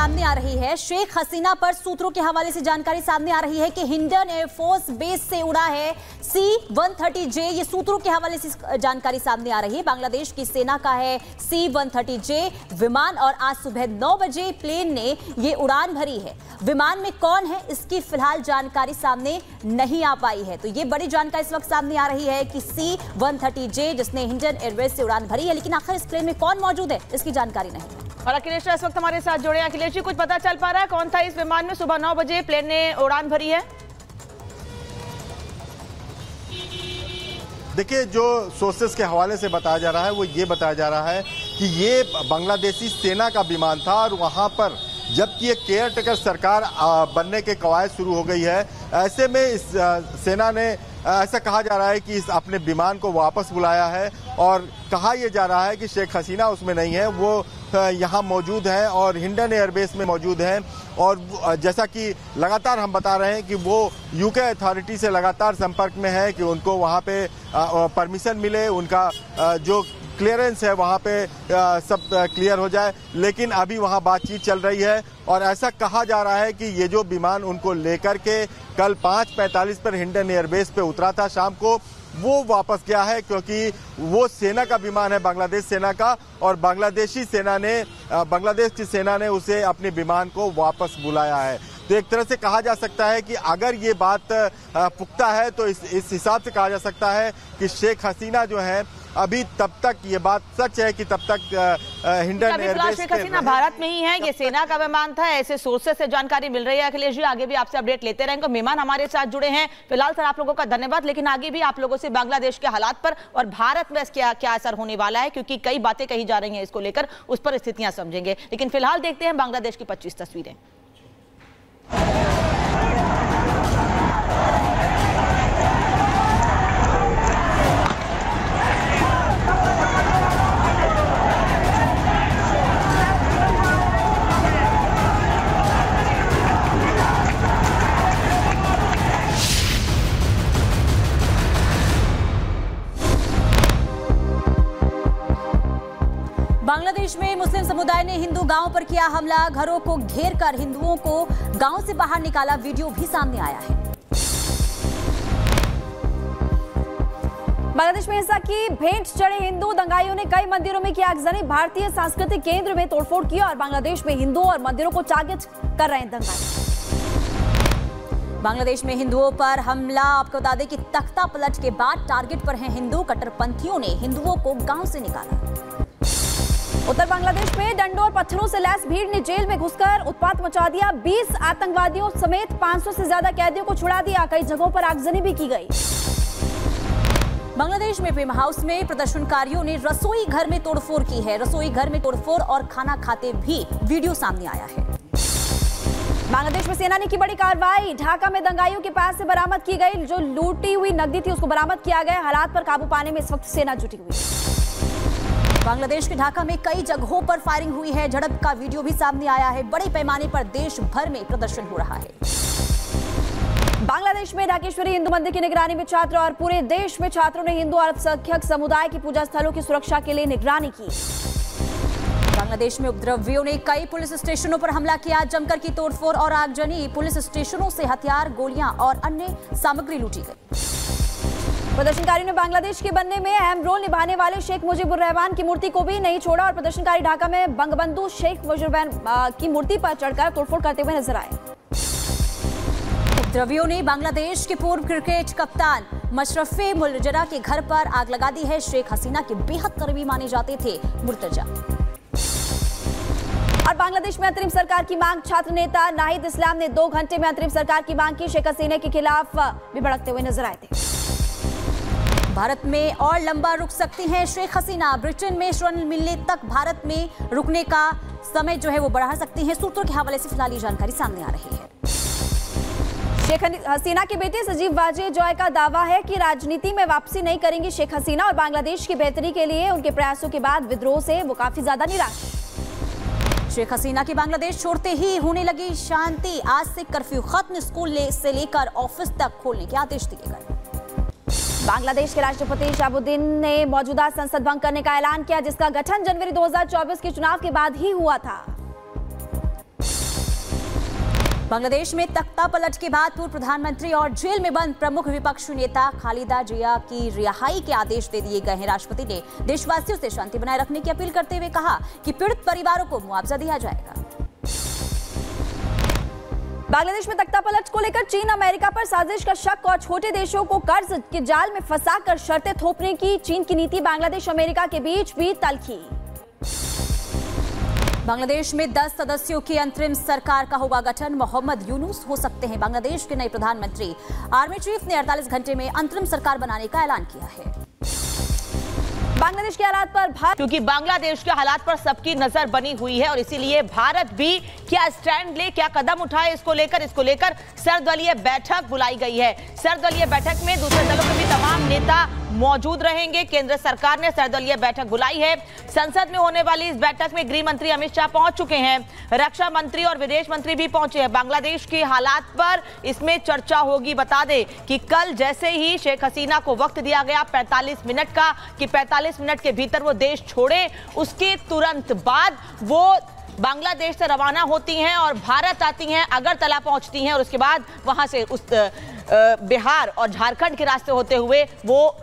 सामने आ रही है। शेख हसीना पर सूत्रों के हवाले से जानकारी सामने आ रही है कि हिंडन एयरफोर्स बेस से उड़ा है C-130J। ये सूत्रों के हवाले से जानकारी सामने आ रही है। बांग्लादेश की सेना का है C-130J विमान और आज सुबह 9 बजे प्लेन ने ये उड़ान भरी है। विमान में कौन है इसकी फिलहाल जानकारी सामने नहीं आ पाई है। तो ये बड़ी जानकारी इस वक्त सामने आ रही है कि C-130J जिसने हिंडन एयरवेज से उड़ान भरी है, लेकिन आखिर इस प्लेन में कौन मौजूद है इसकी जानकारी नहीं। और अखिलेश इस वक्त हमारे साथ जुड़े हैं। अखिलेश जी, कुछ पता चल पा रहा है कौन था इस विमान में? सुबह 9 बजे प्लेन ने उड़ान भरी है। देखिए, जो सोर्सेस के हवाले से बताया जा रहा है वो ये बताया जा रहा है कि ये बांग्लादेशी सेना का विमान था और वहां पर जबकि ये केयर टेकर सरकार बनने के कवायद शुरू हो गई है, ऐसे में इस सेना ने ऐसा कहा जा रहा है कि इस अपने विमान को वापस बुलाया है और कहा यह जा रहा है कि शेख हसीना उसमें नहीं है, वो यहाँ मौजूद है और हिंडन एयरबेस में मौजूद हैं। और जैसा कि लगातार हम बता रहे हैं कि वो यूके अथॉरिटी से लगातार संपर्क में है कि उनको वहाँ पे परमिशन मिले, उनका जो क्लियरेंस है वहाँ पे सब क्लियर हो जाए, लेकिन अभी वहाँ बातचीत चल रही है। और ऐसा कहा जा रहा है कि ये जो विमान उनको लेकर के कल 5:45 पर हिंडन एयरबेस पे उतरा था शाम को, वो वापस गया है क्योंकि वो सेना का विमान है, बांग्लादेश सेना का, और बांग्लादेश की सेना ने उसे अपने विमान को वापस बुलाया है। तो एक तरह से कहा जा सकता है कि अगर ये बात पुख्ता है तो इस हिसाब से कहा जा सकता है कि शेख हसीना जो है अभी तब तक ये बात सच है कि तब तक हिंडन एयरबेस शेख हसीना भारत में ही है। ये सेना का विमान था, ऐसे सोर्सेस से जानकारी मिल रही है। अखिलेश जी, आगे भी आपसे अपडेट लेते रहेंगे। मेहमान हमारे साथ जुड़े हैं। फिलहाल सर आप लोगों का धन्यवाद, लेकिन आगे भी आप लोगों से बांग्लादेश के हालात पर और भारत में क्या असर होने वाला है, क्योंकि कई बातें कही जा रही हैं इसको लेकर, उस पर स्थितियां समझेंगे। लेकिन फिलहाल देखते हैं बांग्लादेश की 25 तस्वीरें। बांग्लादेश में मुस्लिम समुदाय ने हिंदू गांव पर किया हमला, घरों को घेरकर हिंदुओं को गांव से बाहर निकाला, वीडियो भी सामने आया है। बांग्लादेश में हिंसा की भेंट चढ़े हिंदू दंगाइयों ने कई मंदिरों में किया आगजनी, भारतीय सांस्कृतिक केंद्र में तोड़फोड़ की और बांग्लादेश में हिंदुओं और मंदिरों को टारगेट कर रहे हैं दंगाई। बांग्लादेश में हिंदुओं पर हमला, आपको बता दें कि तख्ता पलट के बाद टारगेट पर हैं हिंदू। कट्टरपंथियों ने हिंदुओं को गांव से निकाला। उत्तर बांग्लादेश में डंडों और पत्थरों से लैस भीड़ ने जेल में घुसकर उत्पात मचा दिया। 20 आतंकवादियों समेत 500 से ज्यादा कैदियों को छुड़ा दिया। कई जगहों पर आगजनी भी की गई। बांग्लादेश में प्रेम हाउस में प्रदर्शनकारियों ने रसोई घर में तोड़फोड़ की है। रसोई घर में तोड़फोड़ और खाना खाते भी वीडियो सामने आया है। बांग्लादेश में सेना ने की बड़ी कार्रवाई, ढाका में दंगाइयों के पास से बरामद की गई जो लूटी हुई नकदी थी उसको बरामद किया गया। हालात पर काबू पाने में इस वक्त सेना जुटी हुई है। बांग्लादेश के ढाका में कई जगहों पर फायरिंग हुई है। झड़प का वीडियो भी सामने आया है। बड़े पैमाने पर देश भर में प्रदर्शन हो रहा है। बांग्लादेश में ढाकेश्वरी हिंदू मंदिर की निगरानी में छात्र और पूरे देश में छात्रों ने हिंदू अल्पसंख्यक समुदाय की पूजा स्थलों की सुरक्षा के लिए निगरानी की। बांग्लादेश में उपद्रवियों ने कई पुलिस स्टेशनों पर हमला किया, जमकर की तोड़फोड़ और आगजनी। पुलिस स्टेशनों से हथियार, गोलियां और अन्य सामग्री लूटी गई। प्रदर्शनकारियों ने बांग्लादेश के बनने में अहम रोल निभाने वाले शेख मुजीबुर रहमान की मूर्ति को भी नहीं छोड़ा और प्रदर्शनकारी ढाका में बंगबंधु शेख मुजीबुर की मूर्ति पर चढ़कर तोड़फोड़ करते हुए नजर आए। उपद्रवियों ने बांग्लादेश के पूर्व क्रिकेट कप्तान मशरफे मुलजरा के घर पर आग लगा दी है। शेख हसीना के बेहद करीबी माने जाते थे मुर्तजा। और बांग्लादेश में अंतरिम सरकार की मांग, छात्र नेता नाहिद इस्लाम ने 2 घंटे में अंतरिम सरकार की मांग की। शेख हसीना के खिलाफ भी भड़कते हुए नजर आए थे। भारत में और लंबा रुक सकती हैं शेख हसीना। ब्रिटेन में शरण मिलने तक भारत में रुकने का समय जो है वो बढ़ा सकती हैं। सूत्रों के हवाले से फिलहाल ये जानकारी सामने आ रही है। शेख हसीना के बेटे सजीव वाजे जॉय का दावा है कि राजनीति में वापसी नहीं करेंगी शेख हसीना और बांग्लादेश की बेहतरी के लिए उनके प्रयासों के बाद विद्रोह से वो काफी ज्यादा निराश। शेख हसीना की बांग्लादेश छोड़ते ही होने लगी शांति। आज से कर्फ्यू खत्म, स्कूल से लेकर ऑफिस तक खोलने के आदेश दिए गए। बांग्लादेश के राष्ट्रपति शहाबुद्दीन ने मौजूदा संसद भंग करने का ऐलान किया, जिसका गठन जनवरी 2024 के चुनाव के बाद ही हुआ था। बांग्लादेश में तख्ता पलट के बाद पूर्व प्रधानमंत्री और जेल में बंद प्रमुख विपक्षी नेता खालिदा जिया की रिहाई के आदेश दे दिए गए हैं। राष्ट्रपति ने देशवासियों से शांति बनाए रखने की अपील करते हुए कहा कि पीड़ित परिवारों को मुआवजा दिया जाएगा। बांग्लादेश में तख्ता पलट को लेकर चीन अमेरिका पर साजिश का शक और छोटे देशों को कर्ज के जाल में फंसाकर शर्तें थोपने की चीन की नीति बांग्लादेश अमेरिका के बीच भी तलखी। बांग्लादेश में 10 सदस्यों की अंतरिम सरकार का होगा गठन। मोहम्मद यूनुस हो सकते हैं बांग्लादेश के नए प्रधानमंत्री। आर्मी चीफ ने 48 घंटे में अंतरिम सरकार बनाने का ऐलान किया है। बांग्लादेश के हालात पर भारत, क्योंकि बांग्लादेश के हालात पर सबकी नजर बनी हुई है और इसीलिए भारत भी क्या स्टैंड ले, क्या कदम उठाए, इसको लेकर सर्वदलीय बैठक बुलाई गई है। सर्वदलीय बैठक में दूसरे दलों के भी तमाम नेता मौजूद रहेंगे। केंद्र सरकार ने सर्वदलीय बैठक बुलाई है। संसद में होने वाली इस बैठक में गृह मंत्री अमित शाह पहुंच चुके हैं, रक्षा मंत्री और विदेश मंत्री भी पहुंचे हैं। बांग्लादेश के हालात पर इसमें चर्चा होगी। बता दें कि कल जैसे ही शेख हसीना को वक्त दिया गया 45 मिनट का कि 45 मिनट के भीतर वो देश छोड़े, उसके तुरंत बाद वो बांग्लादेश से रवाना होती हैं और भारत आती हैं, अगरतला पहुंचती हैं और उसके बाद वहां से उस बिहार और झारखंड के रास्ते होते हुए वो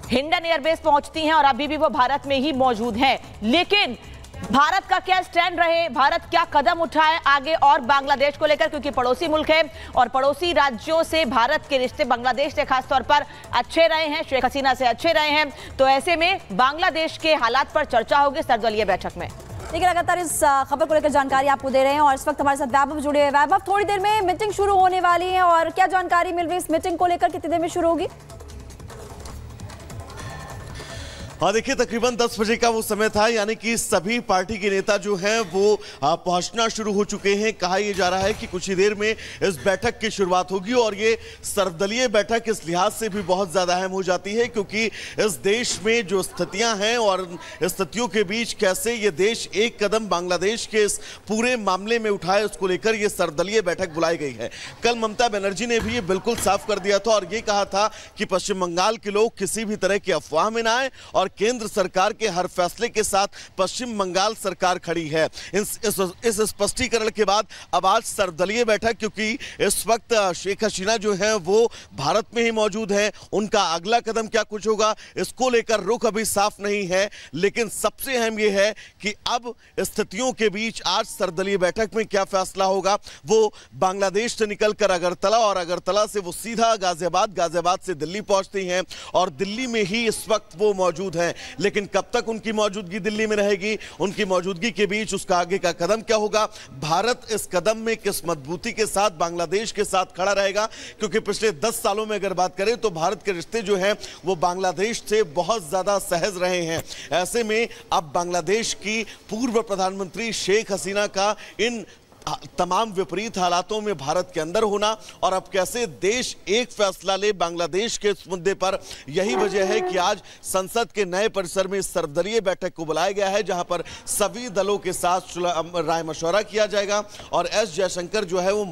हिंडन एयरबेस पहुंचती हैं और अभी भी वो भारत में ही मौजूद हैं। लेकिन भारत का क्या स्टैंड रहे, भारत क्या कदम उठाए आगे और बांग्लादेश को लेकर, क्योंकि पड़ोसी मुल्क है और पड़ोसी राज्यों से भारत के रिश्ते बांग्लादेश से खासतौर पर अच्छे रहे हैं, शेख हसीना से अच्छे रहे हैं। तो ऐसे में बांग्लादेश के हालात पर चर्चा होगी सर्वदलीय बैठक में। देखिए लगातार इस खबर को लेकर जानकारी आपको दे रहे हैं और इस वक्त हमारे साथ वैभव जुड़े हुए। वैभव, थोड़ी देर में मीटिंग शुरू होने वाली है और क्या जानकारी मिल रही है इस मीटिंग को लेकर, कितनी देर में शुरू होगी? हाँ देखिए, तकरीबन 10 बजे का वो समय था, यानी कि सभी पार्टी के नेता जो हैं वो पहुंचना शुरू हो चुके हैं। कहा यह जा रहा है कि कुछ ही देर में इस बैठक की शुरुआत होगी और ये सर्वदलीय बैठक इस लिहाज से भी बहुत ज़्यादा अहम हो जाती है क्योंकि इस देश में जो स्थितियां हैं और स्थितियों के बीच कैसे ये देश एक कदम बांग्लादेश के इस पूरे मामले में उठाए, उसको लेकर ये सर्वदलीय बैठक बुलाई गई है। कल ममता बनर्जी ने भी ये बिल्कुल साफ कर दिया था और ये कहा था कि पश्चिम बंगाल के लोग किसी भी तरह की अफवाह में ना आए और केंद्र सरकार के हर फैसले के साथ पश्चिम बंगाल सरकार खड़ी है। इस स्पष्टीकरण के बाद अब आज सर्वदलीय बैठक, क्योंकि इस वक्त शेख हसीना जो है वो भारत में ही मौजूद है, उनका अगला कदम क्या कुछ होगा इसको लेकर रुख अभी साफ नहीं है। लेकिन सबसे अहम यह है कि अब स्थितियों के बीच आज सर्वदलीय बैठक में क्या फैसला होगा। वो बांग्लादेश से निकलकर अगरतला और अगरतला से वो सीधा गाजियाबाद, गाजियाबाद से दिल्ली पहुंचती हैं और दिल्ली में ही इस वक्त वो मौजूद हैं। लेकिन कब तक उनकी मौजूदगी दिल्ली में रहेगी, उनकी मौजूदगी के बीच उसका आगे का कदम क्या होगा, भारत इस कदम में किस मजबूती के साथ बांग्लादेश के साथ खड़ा रहेगा। क्योंकि पिछले 10 सालों में अगर बात करें तो भारत के रिश्ते जो हैं वो बांग्लादेश से बहुत ज्यादा सहज रहे हैं। ऐसे में अब बांग्लादेश की पूर्व प्रधानमंत्री शेख हसीना का इन तमाम विपरीत हालातों में भारत के अंदर होना और अब कैसे देश एक फैसला ले बांग्लादेश के इस मुद्दे पर, यही वजह है कि आज संसद के नए परिसर में सर्वदलीय बैठक को बुलाया गया है जहां पर सभी दलों के साथ राय मशवरा किया जाएगा और एस जयशंकर जो है वो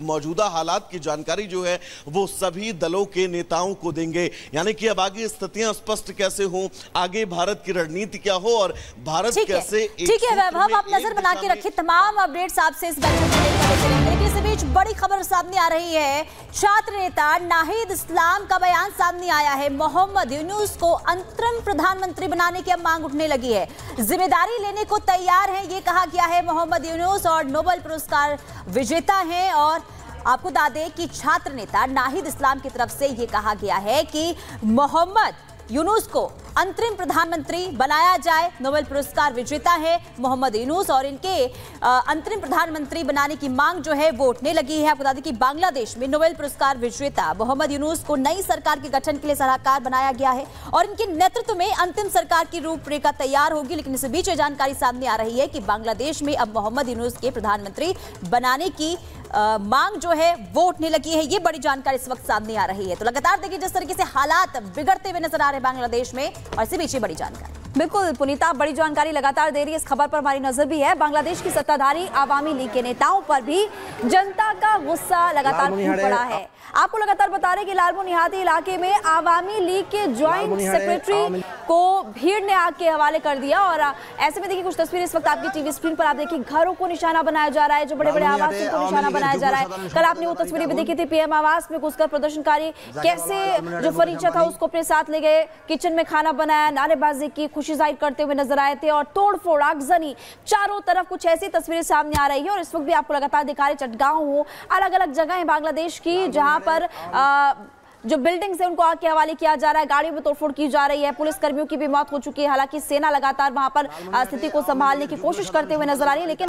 मौजूदा हालात की जानकारी जो है वो सभी दलों के नेताओं को देंगे। यानी कि अब आगे स्थितियां स्पष्ट कैसे हों, आगे भारत की रणनीति क्या हो और भारत कैसे। ठीक है वैभव, आप नजर बना के रखिए तमाम अपडेट्स आपसे इस बैठक को लेकर। इस बीच बड़ी खबर सामने आ रही है। छात्र नेता नाहिद इस्लाम का बयान सामने आया है। मोहम्मद यूनुस को अंतरिम प्रधानमंत्री बनाने की अब मांग उठने लगी है। जिम्मेदारी लेने को तैयार है ये कहा गया है। मोहम्मद यूनुस और नोबेल पुरस्कार विजेता हैं और आपको बता दें कि छात्र नेता नाहिद इस्लाम की तरफ से यह कहा गया है कि मोहम्मद यूनुस को अंतरिम प्रधानमंत्री बनाया जाए। नोबेल पुरस्कार विजेता है मोहम्मद यूनुस और इनके अंतरिम प्रधानमंत्री बनाने की मांग जो है वो उठने लगी है। आपको बता दें कि बांग्लादेश में नोबेल पुरस्कार विजेता मोहम्मद यूनुस को नई सरकार के गठन के लिए सलाहकार बनाया गया है और इनके नेतृत्व में अंतिम सरकार की रूपरेखा तैयार होगी। लेकिन इस बीच ये जानकारी सामने आ रही है कि बांग्लादेश में अब मोहम्मद यूनुस के प्रधानमंत्री बनाने की मांग जो है वो उठने लगी है। ये बड़ी जानकारी इस वक्त सामने आ रही है। तो लगातार देखिए जिस तरीके से हालात बिगड़ते हुए नजर आ रहे हैं बांग्लादेश में और इसी बीच बड़ी जानकारी। बिल्कुल पुनीता, बड़ी जानकारी लगातार दे रही है। इस खबर पर हमारी नजर भी है। बांग्लादेश की सत्ताधारी आवामी लीग के नेताओं पर भी जनता का गुस्सा लगातार फूट पड़ा है। आपको लगातार बता रहे कि लालमोहनिहाटी इलाके में आवामी लीग के ज्वाइंट सेक्रेटरी को भीड़ ने आग के हवाले कर दिया। और ऐसे में देखिए कुछ तस्वीरें इस वक्त आपकी टीवी स्क्रीन पर आप देखिए, घरों को निशाना बनाया जा रहा है, जो बड़े बड़े आवासों को निशाना बनाया जा रहा है। कल आपने वो तस्वीरें भी देखी थी, पीएम आवास में घुसकर प्रदर्शनकारी कैसे जो फर्नीचर था उसको अपने साथ ले गए, किचन में खाना बनाया, नारेबाजी की, खुशी जाहिर करते हुए नजर आए थे और तोड़फोड़, आगजनी, चारों तरफ कुछ ऐसी तस्वीरें सामने आ रही है। और इस वक्त भी आपको लगातार दिखा रहे चटगांव हो, अलग अलग जगह है बांग्लादेश की जहां पर जो बिल्डिंग्स है उनको आग के हवाले किया जा रहा है, गाड़ियों में तोड़फोड़ की जा रही है, पुलिस कर्मियों की भी मौत हो चुकी है। हालांकि सेना लगातार वहां पर स्थिति को संभालने की कोशिश करते हुए नजर आ रही है, लेकिन